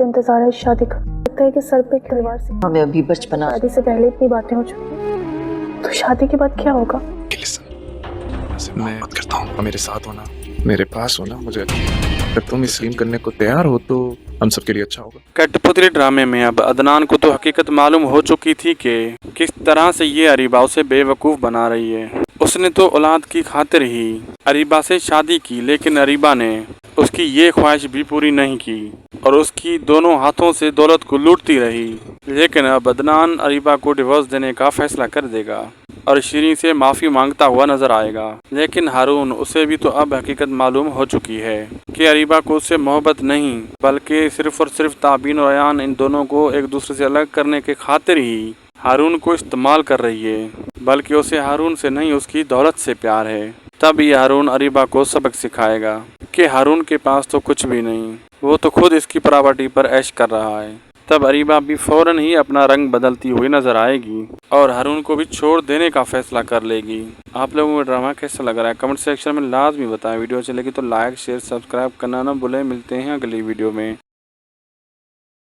तो इंतजार है शादी का। लगता है कि सर पे तलवार से। हमें अभी बचपना शादी से पहले इतनी बातें हो चुकी, तो शादी के बाद क्या होगा? मैं मोहब्बत करता हूँ और मेरे साथ होना, मेरे पास होना मुझे अगर तुम इस्लीम करने को तैयार हो तो हम सबके लिए अच्छा होगा। कठपुतली ड्रामे में अब अदनान को तो हकीकत मालूम हो चुकी थी कि किस तरह से ये अरीबा उसे बेवकूफ़ बना रही है। उसने तो औलाद की खातिर ही अरीबा से शादी की, लेकिन अरीबा ने उसकी ये ख्वाहिश भी पूरी नहीं की और उसकी दोनों हाथों से दौलत को लूटती रही। लेकिन अब अदनान अरीबा को डिवोर्स देने का फैसला कर देगा और शिरीन से माफ़ी मांगता हुआ नजर आएगा। लेकिन हारून, उसे भी तो अब हकीकत मालूम हो चुकी है कि अरीबा को उससे मोहब्बत नहीं बल्कि सिर्फ और सिर्फ ताबीन और अयान इन दोनों को एक दूसरे से अलग करने के खातिर ही हारून को इस्तेमाल कर रही है, बल्कि उसे हारून से नहीं उसकी दौलत से प्यार है। तब ये हारून अरीबा को सबक सिखाएगा कि हारून के पास तो कुछ भी नहीं, वो तो खुद इसकी प्रॉपर्टी पर ऐश कर रहा है। तब अरीबा भी फौरन ही अपना रंग बदलती हुई नजर आएगी और हारून को भी छोड़ देने का फैसला कर लेगी। आप लोगों को ड्रामा कैसा लग रहा है कमेंट सेक्शन में लाजमी बताएं। वीडियो अच्छी लगी तो लाइक शेयर सब्सक्राइब करना ना भूलें। मिलते हैं अगली वीडियो में।